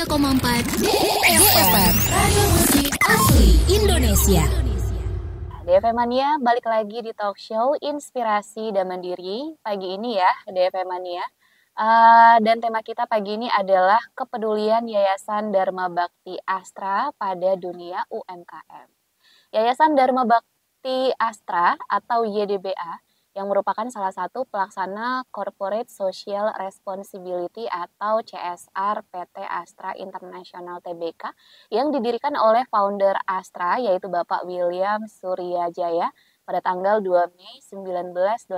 93,4 DFM Radio Musik Asli Indonesia. DFM Mania balik lagi di talk show Inspirasi dan Mandiri pagi ini ya, DFM Mania. Dan tema kita pagi ini adalah kepedulian Yayasan Dharma Bakti Astra pada dunia UMKM. Yayasan Dharma Bakti Astra atau YDBA yang merupakan salah satu pelaksana Corporate Social Responsibility atau CSR PT Astra International Tbk yang didirikan oleh founder Astra yaitu Bapak William Suryajaya pada tanggal 2 Mei 1980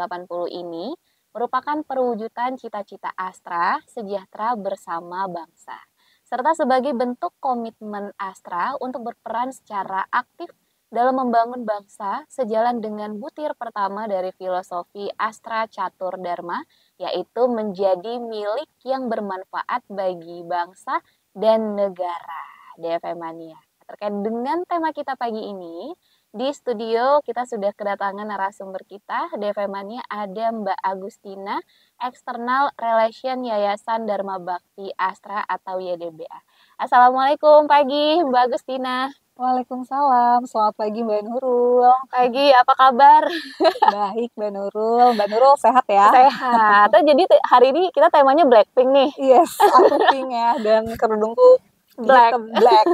ini merupakan perwujudan cita-cita Astra sejahtera bersama bangsa serta sebagai bentuk komitmen Astra untuk berperan secara aktif dalam membangun bangsa sejalan dengan butir pertama dari filosofi Astra Catur Dharma, yaitu menjadi milik yang bermanfaat bagi bangsa dan negara. DFM Mania. Terkait dengan tema kita pagi ini, di studio kita sudah kedatangan narasumber kita, DFM Mania, ada Mbak Agustina, External Relation Yayasan Dharma Bakti Astra atau YDBA. Assalamualaikum pagi Mbak Agustina. Waalaikumsalam, selamat pagi Mbak Nurul. Pagi, apa kabar? Baik Mbak Nurul. Mbak Nurul sehat ya? Sehat. Jadi hari ini kita temanya Blackpink nih. Yes, aku pink ya dan kerudungku Black. Black.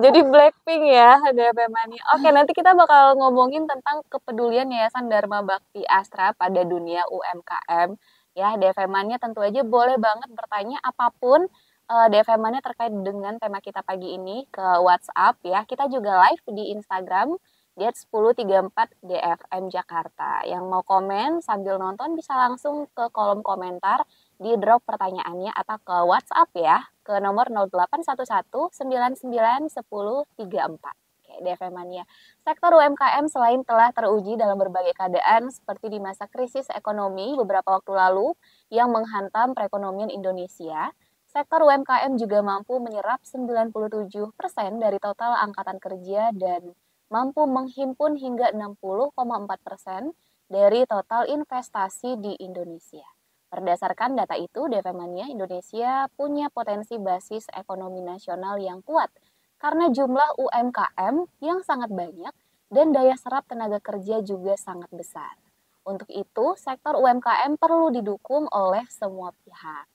Jadi Blackpink ya, DFM Mania. Oke, nanti kita bakal ngomongin tentang kepedulian Yayasan Dharma Bakti Astra pada dunia UMKM. Ya, DFM Mania tentu aja boleh banget bertanya apapun DFM Mania terkait dengan tema kita pagi ini ke WhatsApp ya. Kita juga live di Instagram @1034 DFM Jakarta. Yang mau komen sambil nonton bisa langsung ke kolom komentar di drop pertanyaannya atau ke WhatsApp ya ke nomor 0811 99 10 34. Oke, DFM Mania. Sektor UMKM selain telah teruji dalam berbagai keadaan seperti di masa krisis ekonomi beberapa waktu lalu yang menghantam perekonomian Indonesia, sektor UMKM juga mampu menyerap 97% dari total angkatan kerja dan mampu menghimpun hingga 60,4% dari total investasi di Indonesia. Berdasarkan data itu, DFM Mania, Indonesia punya potensi basis ekonomi nasional yang kuat karena jumlah UMKM yang sangat banyak dan daya serap tenaga kerja juga sangat besar. Untuk itu, sektor UMKM perlu didukung oleh semua pihak.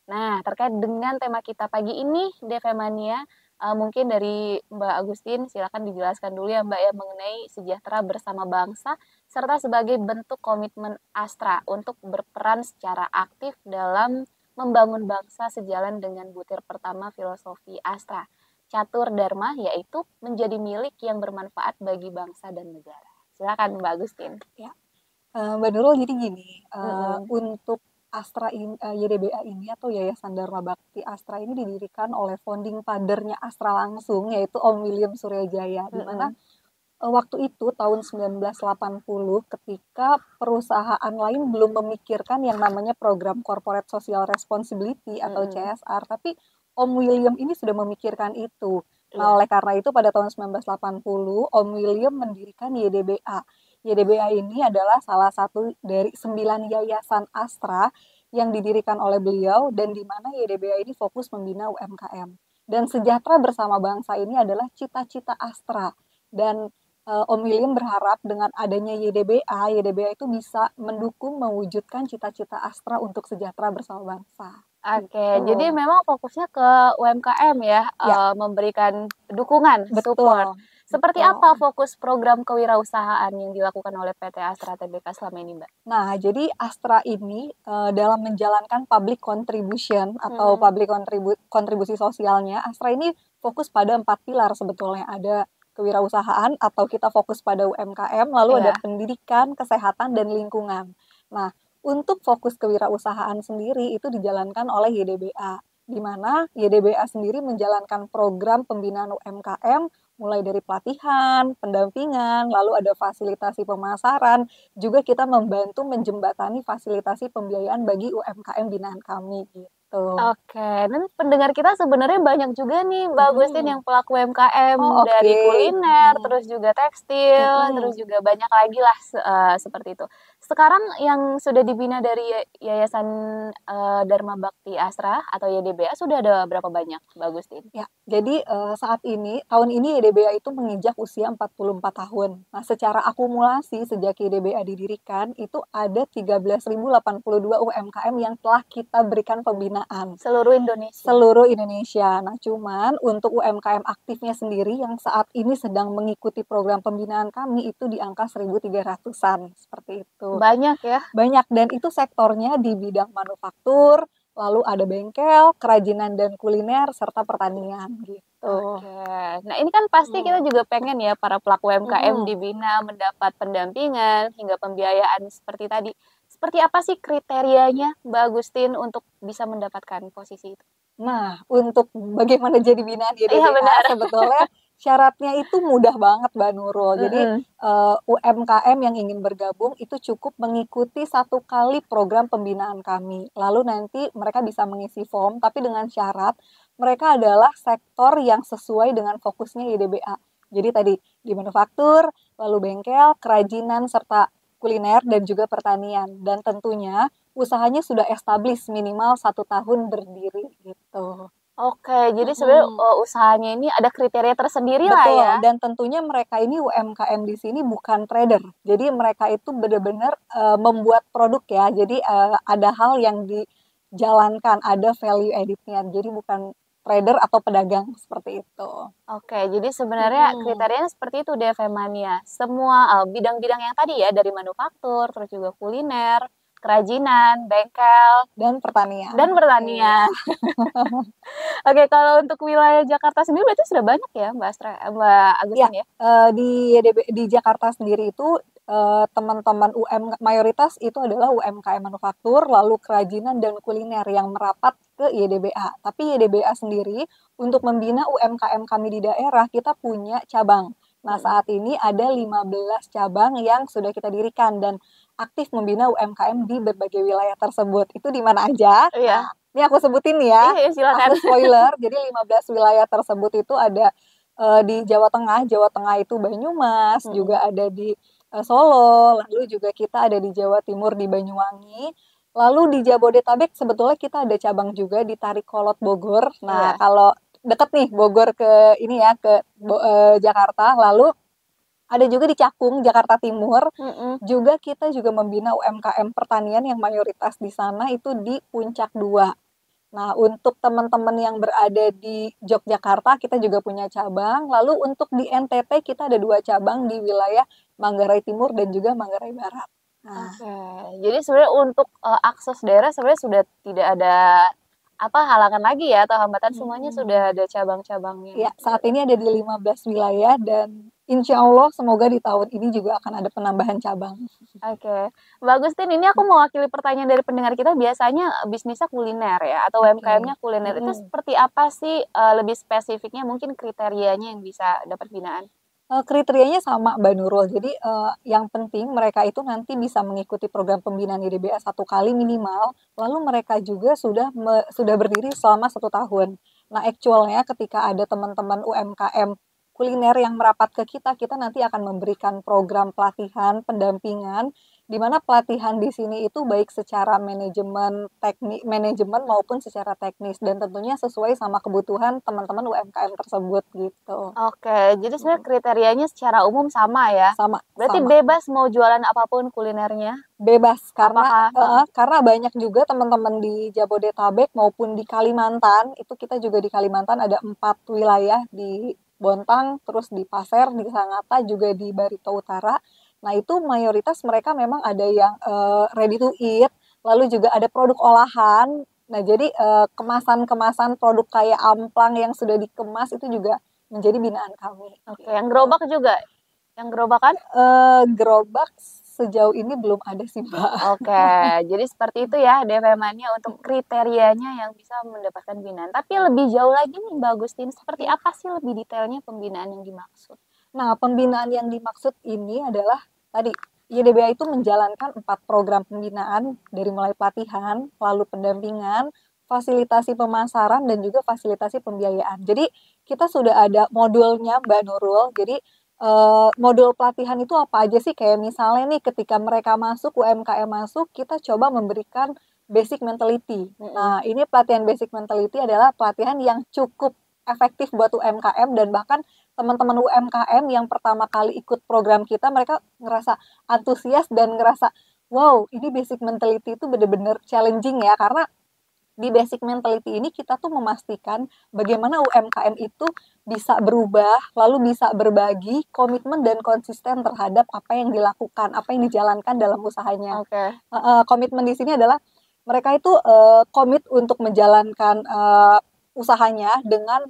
Nah, terkait dengan tema kita pagi ini, DFM Mania, mungkin dari Mbak Agustin, silakan dijelaskan dulu ya Mbak ya mengenai sejahtera bersama bangsa, serta sebagai bentuk komitmen Astra untuk berperan secara aktif dalam membangun bangsa sejalan dengan butir pertama filosofi Astra, Catur Dharma, yaitu menjadi milik yang bermanfaat bagi bangsa dan negara. Silakan Mbak Agustin. Ya. Mbak Nurul, jadi gini, untuk Astra YDBA ini atau Yayasan Dharma Bakti Astra ini didirikan oleh founding father-nya Astra langsung yaitu Om William Suryajaya di mana waktu itu tahun 1980 ketika perusahaan lain belum memikirkan yang namanya program Corporate Social Responsibility atau CSR, tapi Om William ini sudah memikirkan itu. Nah, oleh karena itu pada tahun 1980 Om William mendirikan YDBA. YDBA ini adalah salah satu dari 9 yayasan Astra yang didirikan oleh beliau dan di mana YDBA ini fokus membina UMKM. Dan sejahtera bersama bangsa ini adalah cita-cita Astra. Dan Om William berharap dengan adanya YDBA itu bisa mendukung mewujudkan cita-cita Astra untuk sejahtera bersama bangsa. Oke, jadi memang fokusnya ke UMKM ya, memberikan dukungan, support. Seperti apa fokus program kewirausahaan yang dilakukan oleh PT Astra Tbk selama ini, Mbak? Nah, jadi Astra ini dalam menjalankan public contribution atau public kontribusi sosialnya, Astra ini fokus pada 4 pilar sebetulnya. Ada kewirausahaan atau kita fokus pada UMKM, lalu ada pendidikan, kesehatan, dan lingkungan. Nah, untuk fokus kewirausahaan sendiri itu dijalankan oleh YDBA, di mana YDBA sendiri menjalankan program pembinaan UMKM mulai dari pelatihan, pendampingan, lalu ada fasilitasi pemasaran, juga kita membantu menjembatani fasilitasi pembiayaan bagi UMKM binaan kami. Oke, dan pendengar kita sebenarnya banyak juga nih Mbak Agustin Mm-mm. yang pelaku UMKM Oh, dari oke. kuliner, Mm-mm. terus juga tekstil, terus Mm-mm. juga banyak lagi lah seperti itu. Sekarang yang sudah dibina dari Yayasan Dharma Bakti Astra atau YDBA sudah ada berapa banyak Mbak Agustin? Ya, jadi saat ini, tahun ini YDBA itu menginjak usia 44 tahun. Nah, secara akumulasi sejak YDBA didirikan, itu ada 13.082 UMKM yang telah kita berikan pembinaan. Seluruh Indonesia. Seluruh Indonesia. Nah, cuman untuk UMKM aktifnya sendiri yang saat ini sedang mengikuti program pembinaan kami itu di angka 1.300-an, seperti itu. Banyak ya? Banyak, dan itu sektornya di bidang manufaktur, lalu ada bengkel, kerajinan dan kuliner, serta pertanian gitu. Oke. Nah, ini kan pasti kita Hmm. juga pengen ya para pelaku UMKM Mm-mm. dibina, mendapat pendampingan hingga pembiayaan seperti tadi. Seperti apa sih kriterianya Mbak Agustin untuk bisa mendapatkan posisi itu? Nah, untuk bagaimana jadi binaan Iya YDBA, benar. sebetulnya syaratnya itu mudah banget, Mbak Nurul. Jadi, Mm-mm. UMKM yang ingin bergabung itu cukup mengikuti 1 kali program pembinaan kami. Lalu nanti mereka bisa mengisi form, tapi dengan syarat mereka adalah sektor yang sesuai dengan fokusnya YDBA. Jadi tadi di manufaktur, lalu bengkel, kerajinan, serta kuliner, dan juga pertanian. Dan tentunya usahanya sudah established minimal 1 tahun berdiri gitu. Oke, jadi sebenarnya Mm-mm. usahanya ini ada kriteria tersendiri lah Betul, ya. dan tentunya mereka ini UMKM di sini bukan trader. Jadi mereka itu benar-benar membuat produk ya. Jadi ada hal yang dijalankan, ada value added-nya. Jadi bukan trader atau pedagang seperti itu. Oke, jadi sebenarnya Mm-mm. kriterianya seperti itu deh Femania. Semua bidang-bidang yang tadi ya, dari manufaktur, terus juga kuliner, kerajinan, bengkel, Dan pertanian. dan pertanian. Oke, kalau untuk wilayah Jakarta sendiri berarti sudah banyak ya Mbak Ya, Agustin ya? di Jakarta sendiri itu teman-teman mayoritas itu adalah UMKM manufaktur, lalu kerajinan dan kuliner yang merapat ke YDBA. Tapi YDBA sendiri untuk membina UMKM kami di daerah, kita punya cabang. Nah, saat ini ada 15 cabang yang sudah kita dirikan dan aktif membina UMKM di berbagai wilayah tersebut. Itu di mana aja? Iya. Nah, ini aku sebutin ya. Iya, silakan. Aku spoiler, jadi 15 wilayah tersebut itu ada di Jawa Tengah. Jawa Tengah itu Banyumas, juga ada di Solo, lalu juga kita ada di Jawa Timur di Banyuwangi. Lalu di Jabodetabek sebetulnya kita ada cabang juga di Tarikolot Bogor. Nah, Iya. kalau deket nih Bogor ke ini ya ke Jakarta, lalu ada juga di Cakung, Jakarta Timur. Mm-mm. Juga kita juga membina UMKM pertanian yang mayoritas di sana itu di Puncak 2. Nah, untuk teman-teman yang berada di Yogyakarta, kita juga punya cabang. Lalu untuk di NTT, kita ada 2 cabang di wilayah Manggarai Timur dan juga Manggarai Barat. Nah, Oke, jadi sebenarnya untuk akses daerah sebenarnya sudah tidak ada halangan lagi ya atau hambatan, semuanya sudah ada cabang-cabangnya. ya, saat ini ada di 15 wilayah dan insya Allah semoga di tahun ini juga akan ada penambahan cabang. Oke, Mbak Agustin, ini aku mewakili pertanyaan dari pendengar kita. Biasanya bisnisnya kuliner ya atau UMKM-nya kuliner. Itu seperti apa sih lebih spesifiknya, mungkin kriterianya yang bisa dapat binaan? Kriterianya sama Mbak Nurul. Jadi yang penting mereka itu nanti bisa mengikuti program pembinaan YDBA 1 kali minimal, lalu mereka juga sudah berdiri selama 1 tahun. Nah, actualnya ketika ada teman-teman UMKM kuliner yang merapat ke kita, kita nanti akan memberikan program pelatihan, pendampingan, di mana pelatihan di sini itu baik secara manajemen maupun secara teknis, dan tentunya sesuai sama kebutuhan teman-teman UMKM tersebut gitu. Oke, jadi sebenarnya kriterianya secara umum sama ya? Sama. Berarti bebas mau jualan apapun kulinernya? Bebas, karena Apakah banyak juga teman-teman di Jabodetabek maupun di Kalimantan, itu kita juga di Kalimantan ada 4 wilayah, di Bontang, terus di Pasir, di Sangatta, juga di Barito Utara. Nah, itu mayoritas mereka memang ada yang ready to eat, lalu juga ada produk olahan. Nah, jadi kemasan-kemasan produk kayak amplang yang sudah dikemas itu juga menjadi binaan kami. Oke, yang gerobak juga? Yang gerobakan? Gerobak sejauh ini belum ada sih, Mbak. Oke, jadi seperti itu ya DP Mania untuk kriterianya yang bisa mendapatkan binaan. Tapi lebih jauh lagi nih Mbak Agustin, seperti apa sih lebih detailnya pembinaan yang dimaksud? Nah, pembinaan yang dimaksud ini adalah tadi YDBA itu menjalankan 4 program pembinaan dari mulai pelatihan, lalu pendampingan, fasilitasi pemasaran dan juga fasilitasi pembiayaan. Jadi kita sudah ada modulnya Mbak Nurul. Jadi modul pelatihan itu apa aja sih? Kayak misalnya nih ketika mereka masuk, UMKM masuk, kita coba memberikan basic mentality. Nah, ini pelatihan basic mentality adalah pelatihan yang cukup efektif buat UMKM dan bahkan teman-teman UMKM yang pertama kali ikut program kita, mereka ngerasa antusias dan ngerasa, wow, ini basic mentality itu benar-benar challenging ya, karena di basic mentality ini kita tuh memastikan bagaimana UMKM itu bisa berubah, lalu bisa berbagi, komitmen dan konsisten terhadap apa yang dilakukan, apa yang dijalankan dalam usahanya. Oke. Komitmen di sini adalah mereka itu komit untuk menjalankan usahanya dengan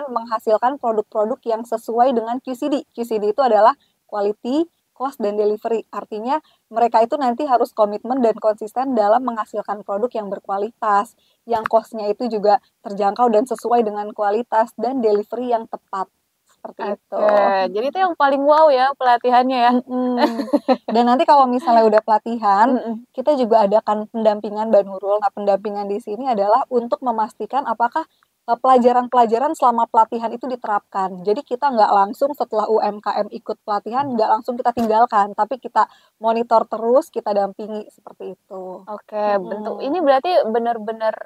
menghasilkan produk-produk yang sesuai dengan QCD. QCD itu adalah quality, cost, dan delivery. Artinya mereka itu nanti harus komitmen dan konsisten dalam menghasilkan produk yang berkualitas, yang cost-nya itu juga terjangkau dan sesuai dengan kualitas, dan delivery yang tepat. Seperti itu. Jadi itu yang paling wow ya pelatihannya ya. Dan nanti kalau misalnya udah pelatihan, kita juga adakan pendampingan Mbak Nurul. Nah, pendampingan di sini adalah untuk memastikan apakah pelajaran-pelajaran selama pelatihan itu diterapkan. Jadi kita nggak langsung setelah UMKM ikut pelatihan, nggak langsung kita tinggalkan, tapi kita monitor terus, kita dampingi seperti itu. Oke, bentuk ini berarti benar-benar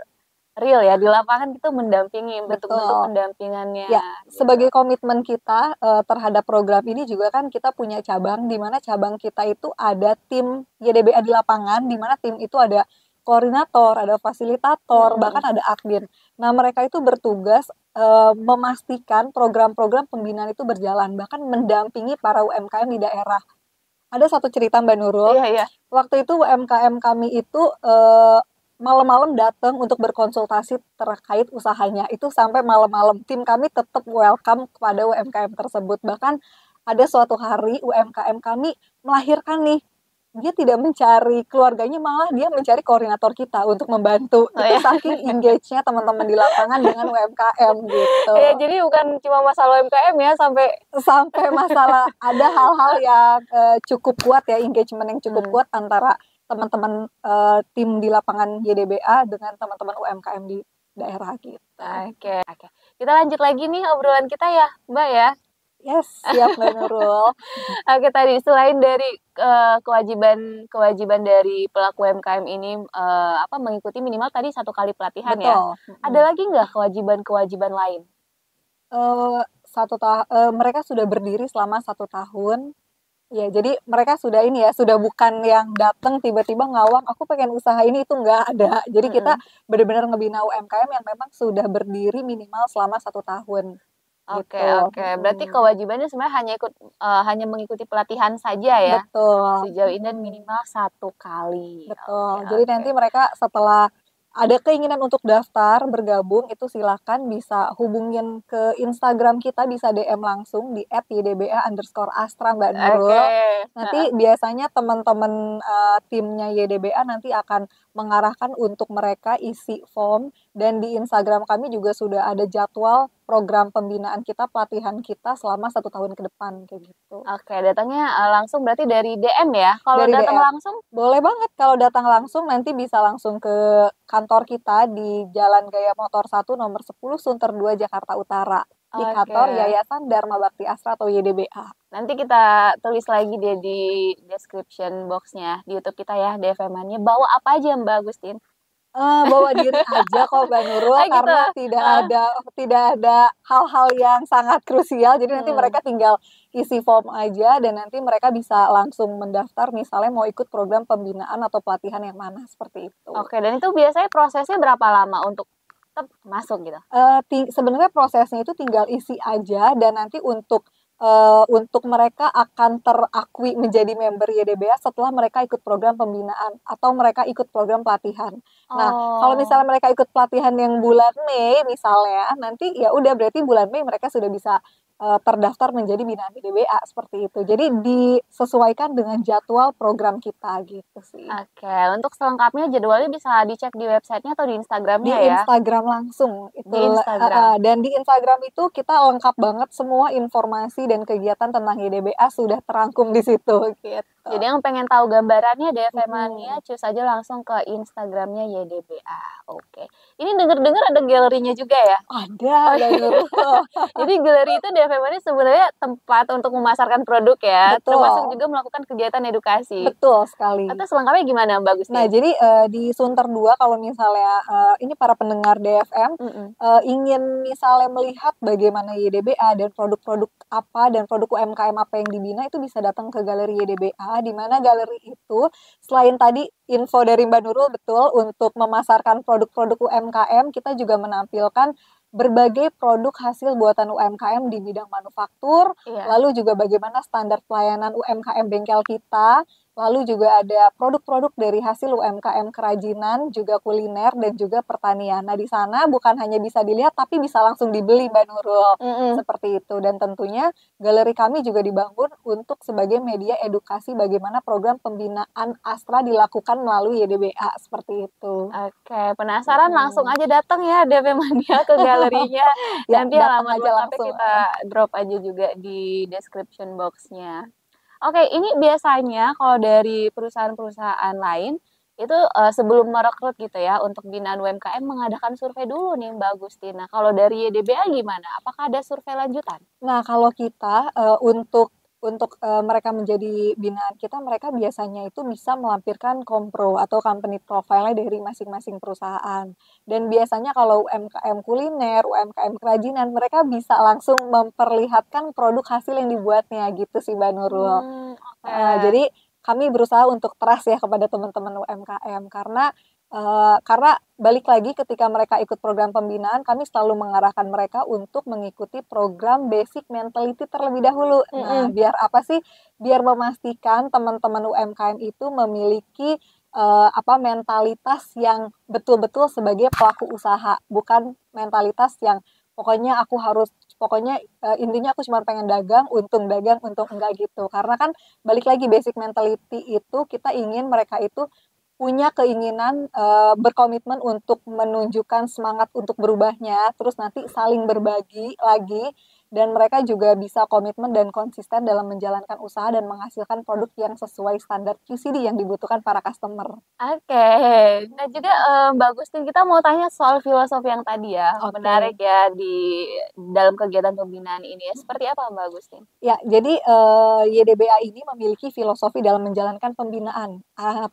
real ya, di lapangan itu mendampingi, bentuk-bentuk pendampingannya. Ya, sebagai komitmen kita terhadap program ini juga kan kita punya cabang, di mana cabang kita itu ada tim YDBA di lapangan, di mana tim itu ada koordinator, ada fasilitator, bahkan ada admin. Nah, mereka itu bertugas memastikan program-program pembinaan itu berjalan, bahkan mendampingi para UMKM di daerah. Ada satu cerita Mbak Nurul, waktu itu UMKM kami itu malam-malam datang untuk berkonsultasi terkait usahanya. Itu sampai malam-malam. Tim kami tetap welcome kepada UMKM tersebut. Bahkan ada suatu hari UMKM kami melahirkan nih. Dia tidak mencari keluarganya, malah dia mencari koordinator kita untuk membantu. Itu saking engage-nya teman-teman di lapangan dengan UMKM gitu. Ya, jadi bukan cuma masalah UMKM ya, sampai masalah ada hal-hal yang cukup kuat ya, engagement yang cukup kuat antara teman-teman tim di lapangan YDBA dengan teman-teman UMKM di daerah gitu. Oke. Kita lanjut lagi nih obrolan kita ya, Mbak ya. Yes, siap Mbak Nurul. Oke, tadi selain dari kewajiban dari pelaku UMKM ini mengikuti minimal tadi 1 kali pelatihan. Betul. Ya. Ada lagi nggak kewajiban lain? Mereka sudah berdiri selama 1 tahun. Ya, jadi mereka sudah sudah bukan yang datang tiba-tiba ngawang, aku pengen usaha ini, itu nggak ada. Jadi kita benar-benar ngebina UMKM yang memang sudah berdiri minimal selama 1 tahun. Oke. Berarti kewajibannya sebenarnya hanya mengikuti pelatihan saja ya. Betul. Sejauh ini dan minimal 1 kali. Betul. Jadi nanti mereka setelah ada keinginan untuk daftar bergabung, itu silakan bisa hubungin ke Instagram kita, bisa DM langsung di @ydba_astra Mbak Nurul. Nanti biasanya teman-teman timnya YDBA nanti akan mengarahkan untuk mereka isi form, dan di Instagram kami juga sudah ada jadwal program pembinaan kita, pelatihan kita selama 1 tahun ke depan kayak gitu. Oke, datangnya langsung berarti dari DM ya? Kalau datang langsung? Boleh banget, kalau datang langsung nanti bisa langsung ke kantor kita di Jalan Gaya Motor 1 nomor 10 Sunter 2 Jakarta Utara. Di kantor Yayasan Dharma Bakti Astra atau YDBA. Nanti kita tulis lagi deh di description box-nya di YouTube kita ya, DFM-nya. Bawa apa aja Mbak Agustin? Bawa diri aja kok Mbak Nurul, karena tidak ada hal-hal yang sangat krusial. Jadi nanti mereka tinggal isi form aja, dan nanti mereka bisa langsung mendaftar misalnya mau ikut program pembinaan atau pelatihan yang mana, seperti itu. Oke, dan itu biasanya prosesnya berapa lama untuk tetap masuk gitu? Sebenarnya prosesnya itu tinggal isi aja, dan nanti untuk mereka akan terakui menjadi member YDBA setelah mereka ikut program pembinaan atau mereka ikut program pelatihan. Nah, kalau misalnya mereka ikut pelatihan yang bulan Mei misalnya, nanti ya udah berarti bulan Mei mereka sudah bisa terdaftar menjadi binaan YDBA seperti itu. Jadi disesuaikan dengan jadwal program kita gitu sih. Oke, untuk selengkapnya jadwalnya bisa dicek di websitenya atau di Di Instagramnya ya? Instagram langsung itu Di Instagram. dan di Instagram itu kita lengkap banget semua informasi dan kegiatan tentang YDBA sudah terangkum di situ gitu. Jadi yang pengen tahu gambarannya DFM Mania, Mhm. cus aja langsung ke Instagramnya YDBA. Oke. Ini denger-dengar ada galerinya juga ya? Ada Oh, Mbak Nurul. jadi galeri itu DFM Mania sebenarnya tempat untuk memasarkan produk ya, termasuk Betul, juga melakukan kegiatan edukasi. betul sekali. Atau selengkapnya gimana Mbak Nah, Gustin? jadi di Sunter 2 kalau misalnya ini para pendengar DFM Mm-mm. ingin misalnya melihat bagaimana YDBA dan produk-produk apa dan produk UMKM apa yang dibina itu bisa datang ke galeri YDBA di mana galeri itu selain tadi info dari Mbak Nurul betul untuk memasarkan produk-produk UMKM kita juga menampilkan berbagai produk hasil buatan UMKM di bidang manufaktur, Iya. lalu juga bagaimana standar pelayanan UMKM bengkel kita, lalu juga ada produk-produk dari hasil UMKM kerajinan, juga kuliner, dan juga pertanian. Nah, di sana bukan hanya bisa dilihat, tapi bisa langsung dibeli, Mbak Nurul. Mm-mm. Seperti itu. Dan tentunya galeri kami juga dibangun untuk sebagai media edukasi bagaimana program pembinaan Astra dilakukan melalui YDBA. Seperti itu. Oke, penasaran langsung Hmm. aja datang ya DFM Mania ke galerinya. Ya, Nanti datang alamat aja lengkapnya langsung. kita drop aja juga di description box-nya. Oke, ini biasanya kalau dari perusahaan-perusahaan lain itu sebelum merekrut gitu ya untuk binaan UMKM mengadakan survei dulu nih Mbak Agustina. Kalau dari YDBA gimana? Apakah ada survei lanjutan? Nah, kalau kita untuk mereka menjadi binaan kita, mereka biasanya itu bisa melampirkan kompro atau company profile-nya dari masing-masing perusahaan. Dan biasanya kalau UMKM kuliner, UMKM kerajinan, mereka bisa langsung memperlihatkan produk hasil yang dibuatnya gitu sih Mbak Nurul. Oke. Jadi kami berusaha untuk trust ya kepada teman-teman UMKM karena balik lagi ketika mereka ikut program pembinaan, kami selalu mengarahkan mereka untuk mengikuti program basic mentality terlebih dahulu. Nah, Mm-mm. biar apa sih? Biar memastikan teman-teman UMKM itu memiliki mentalitas yang betul-betul sebagai pelaku usaha, bukan mentalitas yang pokoknya intinya aku cuma pengen dagang, untung enggak gitu. Karena kan balik lagi basic mentality itu kita ingin mereka itu punya keinginan berkomitmen untuk menunjukkan semangat untuk berubahnya, terus nanti saling berbagi lagi, dan mereka juga bisa komitmen dan konsisten dalam menjalankan usaha dan menghasilkan produk yang sesuai standar QCD yang dibutuhkan para customer. Oke, nah juga Mbak Agustin kita mau tanya soal filosofi yang tadi ya, Oke. menarik ya di dalam kegiatan pembinaan ini ya. Seperti apa Mbak Agustin? Ya, jadi YDBA ini memiliki filosofi dalam menjalankan pembinaan.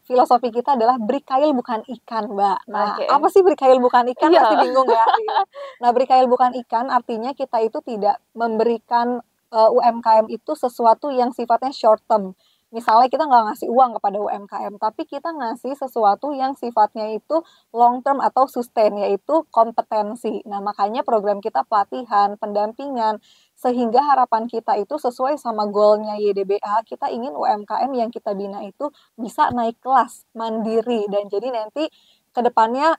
Filosofi kita adalah berikail bukan ikan, Mbak. Nah, Oke. apa sih berikail bukan ikan? Iya. Pasti bingung ya. Iya. Nah, berikail bukan ikan artinya kita itu tidak memberikan UMKM itu sesuatu yang sifatnya short term. Misalnya kita nggak ngasih uang kepada UMKM, tapi kita ngasih sesuatu yang sifatnya itu long term atau sustain, yaitu kompetensi. Nah, makanya program kita pelatihan, pendampingan, sehingga harapan kita itu sesuai sama goalnya YDBA, kita ingin UMKM yang kita bina itu bisa naik kelas, mandiri, dan jadi nanti ke depannya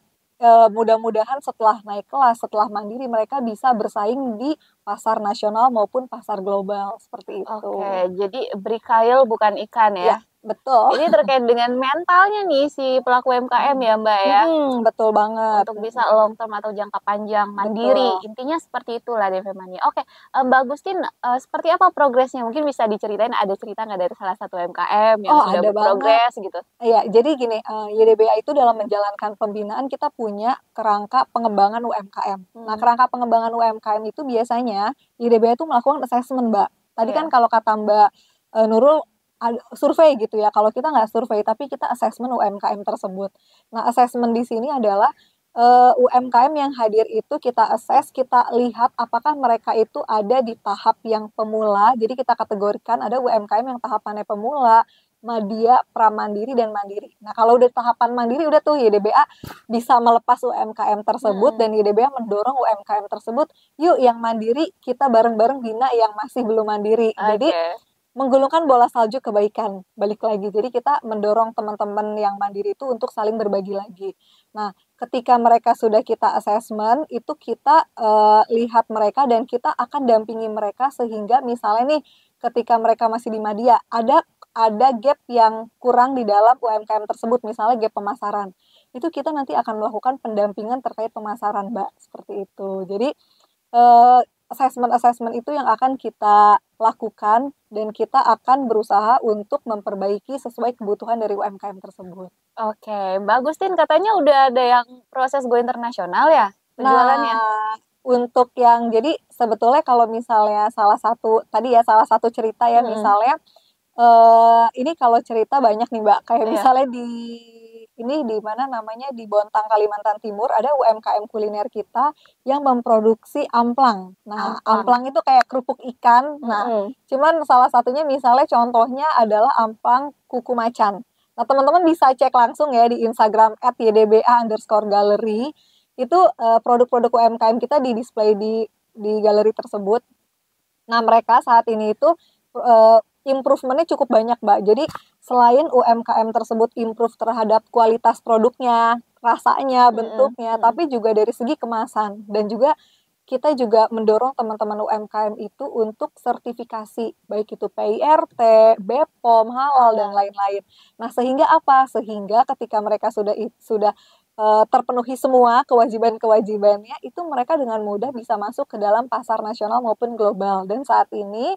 mudah-mudahan setelah naik kelas, setelah mandiri, mereka bisa bersaing di pasar nasional maupun pasar global, seperti itu. Oke, jadi berikail bukan ikan ya. Ya, betul. Ini terkait dengan mentalnya nih si pelaku UMKM ya Mbak ya. Betul banget. Untuk bisa long term atau jangka panjang, mandiri. Betul. Intinya seperti itulah DP Mania. Oke, Mbak Agustin, seperti apa progresnya? Mungkin bisa diceritain ada cerita nggak dari salah satu UMKM yang sudah ada berprogres gitu? Iya, jadi gini, YDBA itu dalam menjalankan pembinaan kita punya kerangka pengembangan UMKM. Nah, kerangka pengembangan UMKM itu biasanya YDBA itu melakukan assessment, Mbak. Tadi kan kalau kata Mbak Nurul survei gitu ya. Kalau kita nggak survei, tapi kita assessment UMKM tersebut. Nah, assessment di sini adalah UMKM yang hadir itu kita assess, kita lihat apakah mereka itu ada di tahap yang pemula. Jadi kita kategorikan ada UMKM yang tahapannya pemula, Madya, Pramandiri, dan Mandiri. Nah, kalau udah tahapan mandiri udah tuh YDBA bisa melepas UMKM tersebut dan YDBA mendorong UMKM tersebut, yuk yang mandiri kita bareng-bareng bina yang masih belum mandiri. Jadi menggulungkan bola salju kebaikan, balik lagi. Jadi kita mendorong teman-teman yang mandiri itu untuk saling berbagi lagi. Nah, ketika mereka sudah kita assessment, itu kita lihat mereka dan kita akan dampingi mereka sehingga misalnya nih ketika mereka masih di media ada gap yang kurang di dalam UMKM tersebut, misalnya gap pemasaran. Itu kita nanti akan melakukan pendampingan terkait pemasaran, Mbak, seperti itu. Jadi assessment itu yang akan kita lakukan dan kita akan berusaha untuk memperbaiki sesuai kebutuhan dari UMKM tersebut. Oke, Mbak Agustin katanya udah ada yang proses go internasional ya penjualannya? Nah, untuk yang jadi sebetulnya kalau misalnya salah satu cerita ya, misalnya ini kalau cerita banyak nih Mbak, kayak misalnya di mana namanya, di Bontang, Kalimantan Timur, ada UMKM kuliner kita yang memproduksi amplang. Nah, amplang itu kayak kerupuk ikan. Nah, cuman salah satunya misalnya contohnya adalah amplang kuku macan. Nah, teman-teman bisa cek langsung ya di Instagram @ydba_gallery. Itu produk-produk UMKM kita di display di galeri tersebut. Nah, mereka saat ini itu improvementnya cukup banyak, Mbak. Jadi selain UMKM tersebut improve terhadap kualitas produknya, rasanya, bentuknya, tapi juga dari segi kemasan. Dan juga kita juga mendorong teman-teman UMKM itu untuk sertifikasi, baik itu PIRT, BPOM, halal, dan lain-lain. Nah, sehingga apa? Sehingga ketika mereka sudah terpenuhi semua kewajiban-kewajibannya, itu mereka dengan mudah bisa masuk ke dalam pasar nasional maupun global. Dan saat ini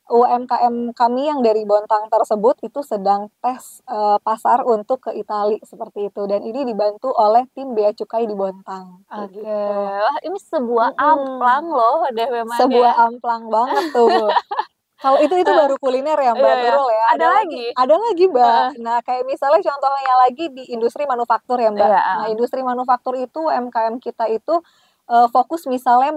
UMKM kami yang dari Bontang tersebut itu sedang tes pasar untuk ke Italia seperti itu, dan ini dibantu oleh tim Bea Cukai di Bontang. Oke, wah ini sebuah amplang loh DFM-nya. Sebuah amplang banget tuh. Kalau itu baru kuliner ya Mbak Nurul ya. Ada lagi? Ada lagi Mbak. Nah, kayak misalnya contohnya lagi di industri manufaktur ya Mbak. Nah, industri manufaktur itu UMKM kita itu fokus misalnya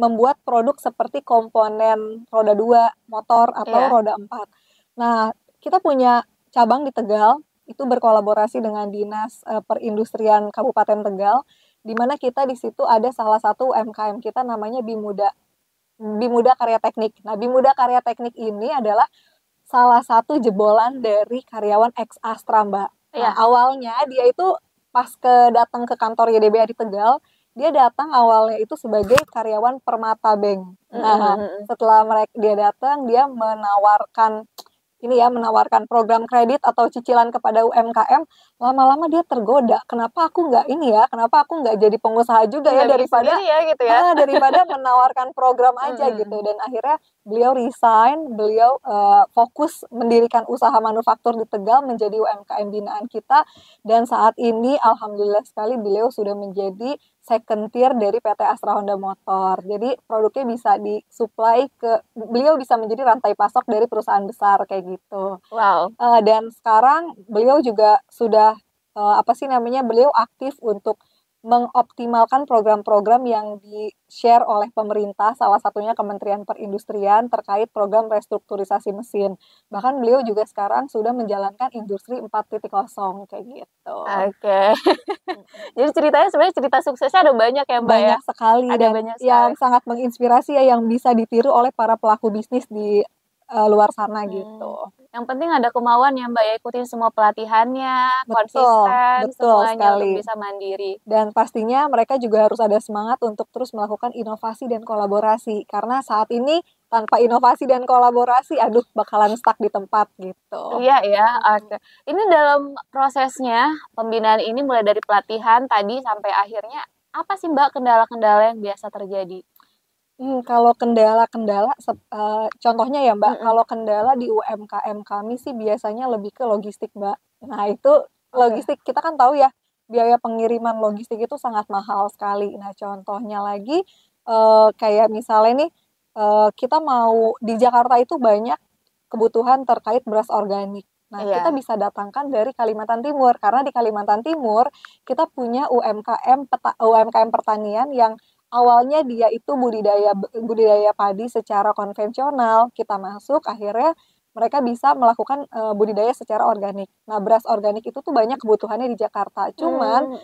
membuat produk seperti komponen roda 2 motor atau roda 4. Nah, kita punya cabang di Tegal, itu berkolaborasi dengan Dinas Perindustrian Kabupaten Tegal, di mana kita di situ ada salah satu UMKM kita namanya Bimuda Karya Teknik. Nah, Bimuda Karya Teknik ini adalah salah satu jebolan dari karyawan ex Astra, Mbak. Nah, awalnya dia itu pas datang ke kantor YDBA di Tegal, dia datang awalnya itu sebagai karyawan Permata Bank. Nah, setelah dia datang, dia menawarkan program kredit atau cicilan kepada UMKM. Lama-lama dia tergoda, kenapa aku nggak jadi pengusaha juga ya, daripada daripada menawarkan program aja gitu. Dan akhirnya beliau resign, beliau fokus mendirikan usaha manufaktur di Tegal menjadi UMKM binaan kita, dan saat ini alhamdulillah sekali beliau sudah menjadi second tier dari PT Astra Honda Motor. Jadi produknya bisa disuplai beliau bisa menjadi rantai pasok dari perusahaan besar kayak gitu. Wow. Dan sekarang beliau juga sudah beliau aktif untuk mengoptimalkan program-program yang di-share oleh pemerintah, salah satunya Kementerian Perindustrian terkait program restrukturisasi mesin. Bahkan beliau juga sekarang sudah menjalankan industri 4.0 kayak gitu. Oke. Jadi ceritanya sebenarnya cerita suksesnya ada banyak ya Mbak ya? Banyak sekali, dan yang sangat menginspirasi ya, yang bisa ditiru oleh para pelaku bisnis di luar sana gitu. Yang penting ada kemauan ya Mbak ya, ikutin semua pelatihannya, konsisten semuanya untuk bisa mandiri. Dan pastinya mereka juga harus ada semangat untuk terus melakukan inovasi dan kolaborasi, karena saat ini tanpa inovasi dan kolaborasi, bakalan stuck di tempat gitu. Iya ya, oke. Ini dalam prosesnya pembinaan ini mulai dari pelatihan tadi sampai akhirnya, apa sih Mbak kendala-kendala yang biasa terjadi? Kalau kendala-kendala, contohnya ya Mbak, kalau kendala di UMKM kami sih biasanya lebih ke logistik Mbak. Nah itu logistik, kita kan tahu ya, biaya pengiriman logistik itu sangat mahal sekali. Nah contohnya lagi, kayak misalnya nih, kita mau di Jakarta itu banyak kebutuhan terkait beras organik. Nah, kita bisa datangkan dari Kalimantan Timur, karena di Kalimantan Timur kita punya UMKM pertanian yang awalnya dia itu budidaya padi secara konvensional, kita masuk, akhirnya mereka bisa melakukan budidaya secara organik. Nah, beras organik itu tuh banyak kebutuhannya di Jakarta. Cuman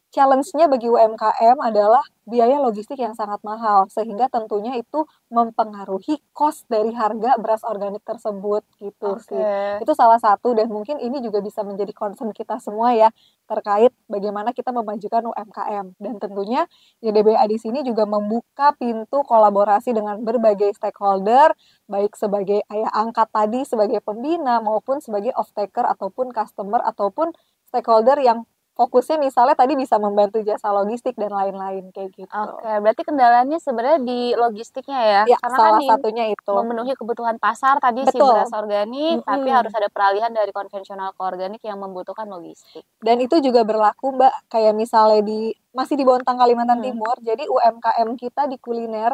challenge-nya bagi UMKM adalah biaya logistik yang sangat mahal, sehingga tentunya itu mempengaruhi cost dari harga beras organik tersebut gitu sih. Oke. Itu salah satu dan mungkin ini juga bisa menjadi concern kita semua ya terkait bagaimana kita memajukan UMKM. Dan tentunya YDBA di sini juga membuka pintu kolaborasi dengan berbagai stakeholder, baik sebagai ayah angkat tadi, sebagai pembina maupun sebagai off-taker ataupun customer ataupun stakeholder yang fokusnya misalnya tadi bisa membantu jasa logistik dan lain-lain kayak gitu. Oke, berarti kendalanya sebenarnya di logistiknya ya? Ya, Karena salah kan satunya itu. memenuhi kebutuhan pasar tadi si Betul. beras organik, tapi harus Mm-mm. ada peralihan dari konvensional ke organik yang membutuhkan logistik. Dan itu juga berlaku Mbak, kayak misalnya masih di Bontang Kalimantan Hmm. Timur, jadi UMKM kita di kuliner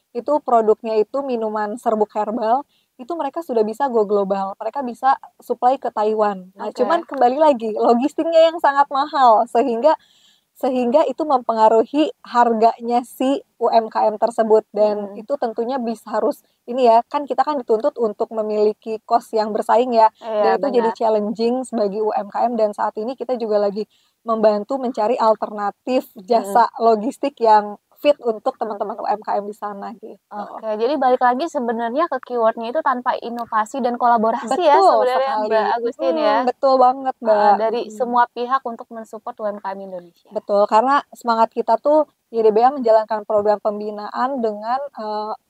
itu produknya itu minuman serbuk herbal, itu mereka sudah bisa go global, mereka bisa supply ke Taiwan. Nah, Oke. cuman kembali lagi logistiknya yang sangat mahal sehingga itu mempengaruhi harganya si UMKM tersebut dan itu tentunya harus ini ya kan kita kan dituntut untuk memiliki cost yang bersaing ya Iya, dan itu jadi benar. challenging bagi UMKM dan saat ini kita juga lagi membantu mencari alternatif jasa logistik yang fit untuk teman-teman UMKM di sana gitu. Oke, jadi balik lagi sebenarnya ke keywordnya itu tanpa inovasi dan kolaborasi ya Betul sebenarnya sekali. Mbak Agustin ya. Betul banget Mbak. Dari semua pihak untuk mensupport UMKM Indonesia. Betul, karena semangat kita tuh YDBA menjalankan program pembinaan dengan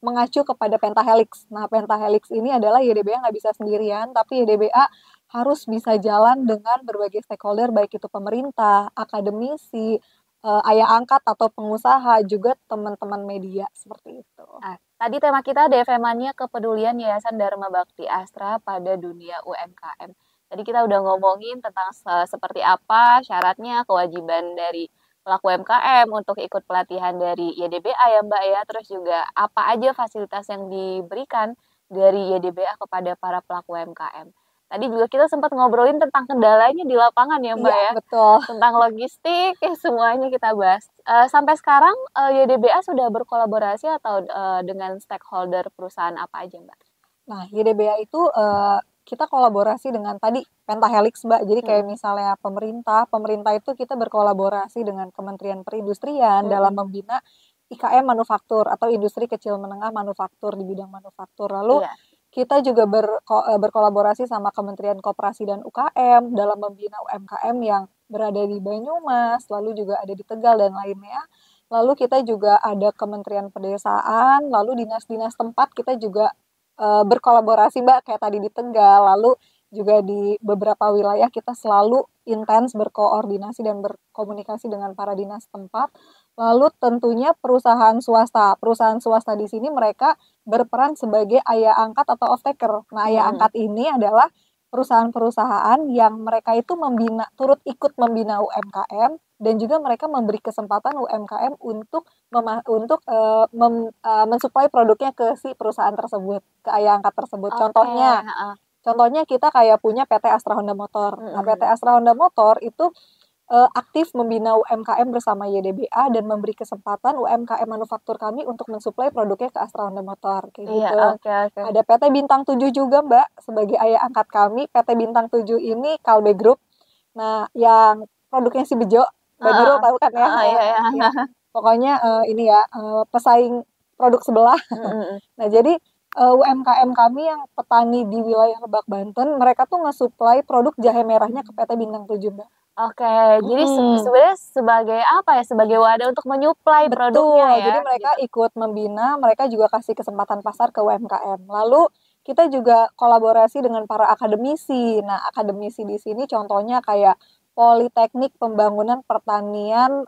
mengacu kepada Pentahelix. Nah, Pentahelix ini adalah YDBA nggak bisa sendirian, tapi YDBA harus bisa jalan dengan berbagai stakeholder, baik itu pemerintah, akademisi, ayah angkat atau pengusaha, juga teman-teman media, seperti itu. Tadi tema kita DFM-nya kepedulian Yayasan Dharma Bakti Astra pada dunia UMKM. Tadi kita udah ngomongin tentang seperti apa syaratnya, kewajiban dari pelaku UMKM untuk ikut pelatihan dari YDBA ya Mbak ya, terus juga apa aja fasilitas yang diberikan dari YDBA kepada para pelaku UMKM. Tadi juga kita sempat ngobrolin tentang kendalanya di lapangan ya Mbak Iya, ya, betul. tentang logistik, ya semuanya kita bahas. Sampai sekarang YDBA sudah berkolaborasi atau dengan stakeholder perusahaan apa aja Mbak? Nah, YDBA itu kita kolaborasi dengan tadi Pentahelix Mbak. Jadi kayak misalnya pemerintah itu kita berkolaborasi dengan Kementerian Perindustrian dalam membina IKM manufaktur atau industri kecil menengah manufaktur di bidang manufaktur. Lalu kita juga berkolaborasi sama Kementerian Koperasi dan UKM dalam membina UMKM yang berada di Banyumas, lalu juga ada di Tegal dan lainnya. Lalu kita juga ada Kementerian Pedesaan, lalu dinas-dinas tempat kita juga berkolaborasi Mbak, kayak tadi di Tegal, lalu juga di beberapa wilayah kita selalu intens berkoordinasi dan berkomunikasi dengan para dinas tempat. Lalu tentunya perusahaan swasta di sini mereka berperan sebagai ayah angkat atau off-taker. Nah, ayah angkat ini adalah perusahaan-perusahaan yang mereka itu turut ikut membina UMKM dan juga mereka memberi kesempatan UMKM untuk mensuplai produknya ke si perusahaan tersebut, ke ayah angkat tersebut. Contohnya kita kayak punya PT Astra Honda Motor. Nah, PT Astra Honda Motor itu aktif membina UMKM bersama YDBA dan memberi kesempatan UMKM manufaktur kami untuk mensuplai produknya ke Astra Honda Motor kayak gitu. Ada PT Bintang 7 juga Mbak sebagai ayah angkat kami. PT Bintang 7 ini Kalbe Group. Nah, yang produknya si Bejo, Mbak Nurul tahu kan ya? Ya. Pokoknya ini ya pesaing produk sebelah. Nah, jadi UMKM kami yang petani di wilayah Lebak Banten, mereka tuh nge-supply produk jahe merahnya ke PT Bintang 7 Mbak. Oke, jadi sebenarnya sebagai apa ya? Sebagai wadah untuk menyuplai produknya ya. Jadi mereka ikut membina, mereka juga kasih kesempatan pasar ke UMKM. Lalu kita juga kolaborasi dengan para akademisi. Nah, akademisi di sini contohnya kayak Politeknik Pembangunan Pertanian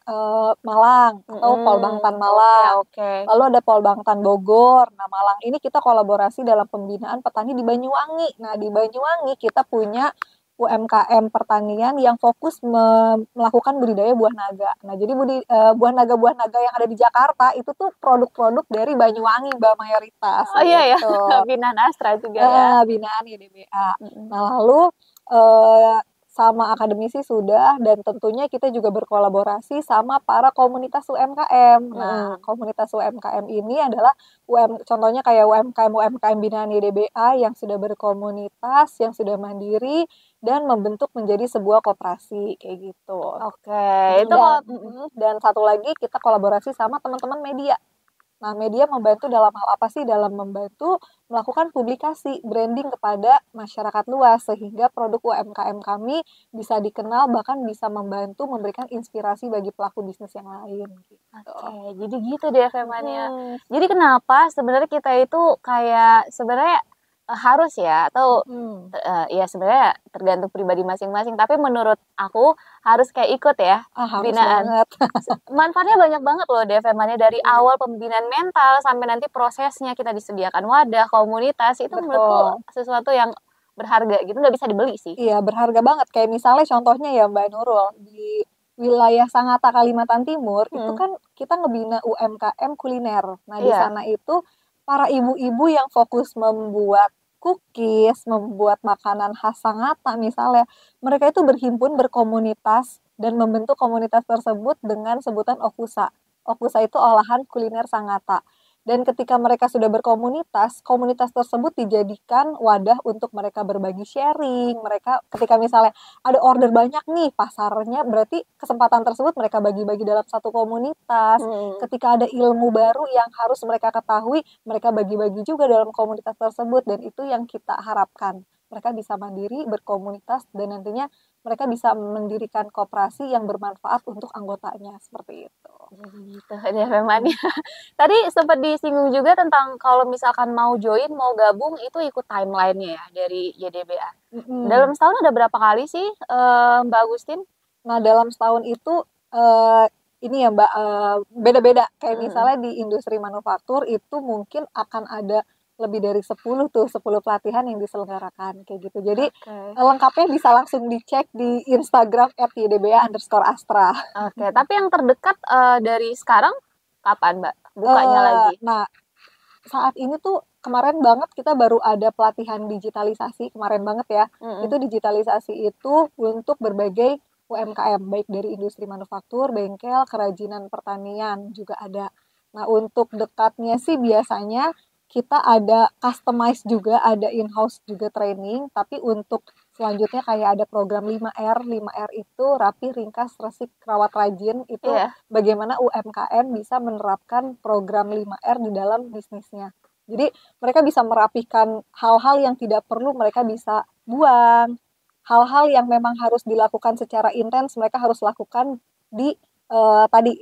Malang atau Polbangtan Malang. Lalu ada Polbangtan Bogor. Nah, Malang ini kita kolaborasi dalam pembinaan petani di Banyuwangi. Nah, di Banyuwangi kita punya UMKM pertanian yang fokus melakukan budidaya buah naga. Nah, jadi buah naga yang ada di Jakarta itu tuh produk-produk dari Banyuwangi Mbak mayoritas. Oh iya gitu. Ya, binaan Astra juga ya. Binaan YDBA. Nah, lalu sama akademisi sudah dan tentunya kita juga berkolaborasi sama para komunitas UMKM. Nah, komunitas UMKM ini adalah contohnya kayak UMKM binaan YDBA yang sudah berkomunitas, yang sudah mandiri, dan membentuk menjadi sebuah koperasi kayak gitu. Oke, itu kalau Dan satu lagi kita kolaborasi sama teman-teman media. Nah, media membantu dalam hal apa sih? Dalam membantu melakukan publikasi branding kepada masyarakat luas sehingga produk UMKM kami bisa dikenal, bahkan bisa membantu memberikan inspirasi bagi pelaku bisnis yang lain gitu. Oke, jadi gitu deh Femania. Hmm. Jadi kenapa sebenarnya kita itu kayak sebenarnya harus ya atau ya sebenarnya tergantung pribadi masing-masing, tapi menurut aku harus kayak ikut ya Harus binaan. banget. Manfaatnya banyak banget loh deh Femania, dari awal pembinaan mental sampai nanti prosesnya kita disediakan wadah, komunitas, itu menurutku sesuatu yang berharga gitu, nggak bisa dibeli sih. Iya, berharga banget. Kayak misalnya contohnya ya Mbak Nurul, di wilayah Sangatta Kalimantan Timur itu kan kita ngebina UMKM kuliner. Nah, di sana itu para ibu-ibu yang fokus membuat cookies, membuat makanan khas Sangatta misalnya, mereka itu berhimpun berkomunitas dan membentuk komunitas tersebut dengan sebutan Okusa. Okusa itu olahan kuliner Sangatta. Dan ketika mereka sudah berkomunitas, komunitas tersebut dijadikan wadah untuk mereka berbagi sharing. Mereka ketika misalnya ada order banyak nih, pasarnya berarti kesempatan tersebut mereka bagi-bagi dalam satu komunitas. Ketika ada ilmu baru yang harus mereka ketahui, mereka bagi-bagi juga dalam komunitas tersebut. Dan itu yang kita harapkan. Mereka bisa mandiri, berkomunitas, dan nantinya mereka bisa mendirikan koperasi yang bermanfaat untuk anggotanya, seperti itu. Gitu deh Femania. Tadi sempat disinggung juga tentang kalau misalkan mau join, mau gabung, itu ikut timeline-nya ya dari YDBA. Dalam setahun ada berapa kali sih Mbak Agustin? Nah, dalam setahun itu ini ya Mbak, beda-beda. Kayak misalnya di industri manufaktur itu mungkin akan ada lebih dari 10 pelatihan yang diselenggarakan kayak gitu. Jadi lengkapnya bisa langsung dicek di Instagram @ydba_astra. Oke, tapi yang terdekat dari sekarang kapan Mbak bukanya lagi? Nah, saat ini tuh kemarin banget kita baru ada pelatihan digitalisasi, kemarin banget ya. Itu digitalisasi itu untuk berbagai UMKM, baik dari industri manufaktur, bengkel, kerajinan pertanian juga ada. Nah, untuk dekatnya sih biasanya kita ada customize juga, ada in-house juga training, tapi untuk selanjutnya kayak ada program 5R. 5R itu rapi, ringkas, resik, rawat, rajin. Itu bagaimana UMKM bisa menerapkan program 5R di dalam bisnisnya. Jadi mereka bisa merapikan hal-hal yang tidak perlu mereka bisa buang. Hal-hal yang memang harus dilakukan secara intens, mereka harus lakukan di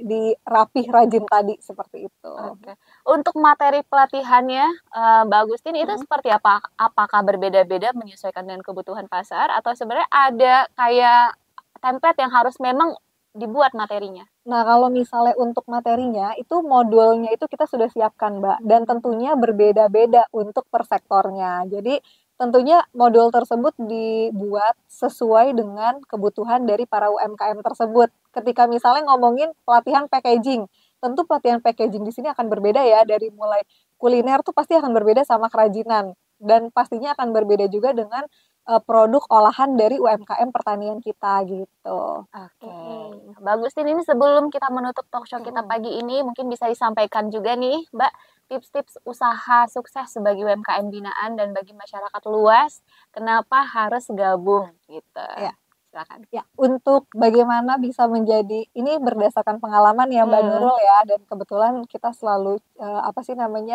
di rapih, rajin tadi, seperti itu. Oke. Untuk materi pelatihannya Mbak Agustin itu seperti apa? Apakah berbeda-beda menyesuaikan dengan kebutuhan pasar atau sebenarnya ada kayak template yang harus memang dibuat materinya? Nah, kalau misalnya untuk materinya itu modulnya itu kita sudah siapkan Mbak, dan tentunya berbeda-beda untuk per sektornya. Jadi tentunya modul tersebut dibuat sesuai dengan kebutuhan dari para UMKM tersebut. Ketika misalnya ngomongin pelatihan packaging, tentu pelatihan packaging di sini akan berbeda ya, dari mulai kuliner tuh pasti akan berbeda sama kerajinan, dan pastinya akan berbeda juga dengan produk olahan dari UMKM pertanian kita gitu. Oke. Bagus ini sebelum kita menutup talk show kita pagi ini, mungkin bisa disampaikan juga nih Mbak, tips-tips usaha sukses sebagai UMKM binaan dan bagi masyarakat luas, kenapa harus gabung gitu. Ya. Silakan. Ya, untuk bagaimana bisa menjadi, ini berdasarkan pengalaman ya Mbak Nurul ya, dan kebetulan kita selalu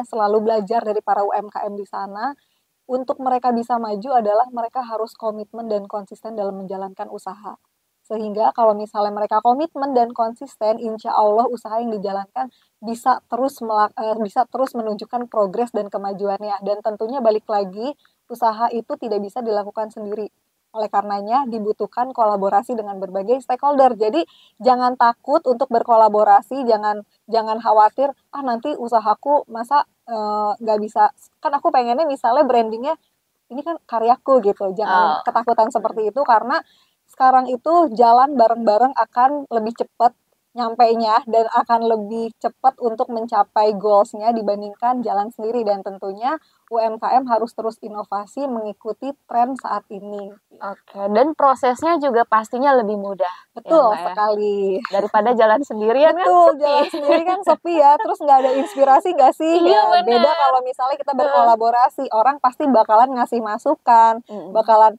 selalu belajar dari para UMKM di sana. Untuk mereka bisa maju adalah mereka harus komitmen dan konsisten dalam menjalankan usaha. Sehingga kalau misalnya mereka komitmen dan konsisten, insya Allah usaha yang dijalankan bisa terus menunjukkan progres dan kemajuannya. Dan tentunya balik lagi, usaha itu tidak bisa dilakukan sendiri. Oleh karenanya dibutuhkan kolaborasi dengan berbagai stakeholder. Jadi jangan takut untuk berkolaborasi, jangan khawatir, nanti usahaku masa nggak bisa, kan aku pengennya misalnya brandingnya ini kan karyaku gitu. Jangan ketakutan seperti itu, karena sekarang itu jalan bareng-bareng akan lebih cepat nyampainya dan akan lebih cepat untuk mencapai goals-nya dibandingkan jalan sendiri. Dan tentunya UMKM harus terus inovasi mengikuti tren saat ini. Oke, dan prosesnya juga pastinya lebih mudah. Betul sekali. Daripada jalan sendirian. Betul, jalan sendiri kan sepi ya, terus nggak ada inspirasi nggak sih? Iya, beda kalau misalnya kita berkolaborasi, orang pasti bakalan ngasih masukan, bakalan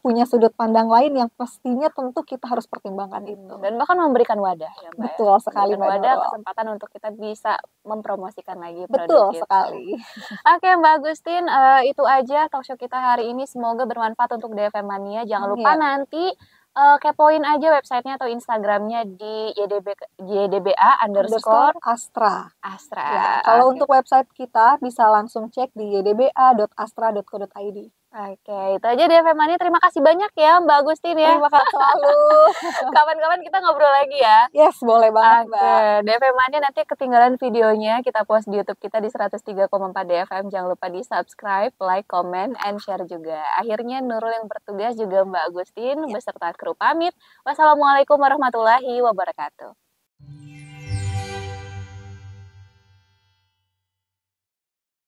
punya sudut pandang lain yang pastinya tentu kita harus pertimbangkan itu. Dan bahkan memberikan wadah ya Mbak. Betul sekali, memberikan Mbak wadah, Nurul. kesempatan untuk kita bisa mempromosikan lagi produk Betul kita. sekali. Oke Mbak Agustin, itu aja talkshow kita hari ini. Semoga bermanfaat untuk DFM Mania. Jangan lupa nanti kepoin aja websitenya atau Instagramnya di ydba_astra. Ya, kalau untuk website kita bisa langsung cek di ydba.astra.co.id. Oke, itu aja DFM Mania. Terima kasih banyak ya Mbak Agustin ya. Terima kasih selalu. Kapan-kapan kita ngobrol lagi ya. Yes, boleh banget Oke, Mbak. DFM Mania nanti ketinggalan videonya. Kita post di YouTube kita di 103,4 DFM. Jangan lupa di subscribe, like, comment, and share juga. Akhirnya Nurul yang bertugas juga Mbak Agustin beserta kru pamit. Wassalamualaikum warahmatullahi wabarakatuh.